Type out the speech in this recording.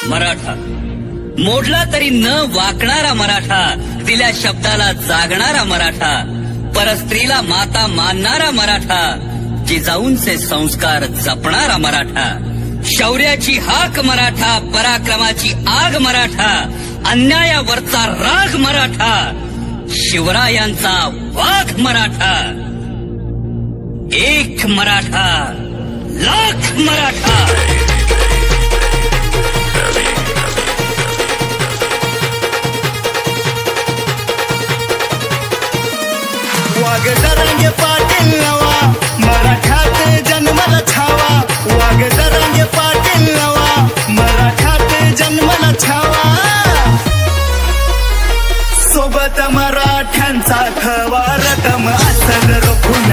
मराठा मोडला तरी न वाकणारा मराठा, दिल्या शब्दाला जागणारा मराठा, परस्त्रीला माता मानणारा मराठा, जिजाऊंचे संस्कार जपणारा मराठा, शौर्याची हाक मराठा, पराक्रमाची आग मराठा, अन्यायावरचा राग मराठा, शिवरायांचा वाघ मराठा. एक मराठा लाख मराठा. वाघ जरांगे पाटील नवा, मराठात जन्मला छावा. वाघ जरांगे पाटील नवा, मराठात जन्मला छावा. सोबत मराठ्यांचा खवा रकम असल रोखून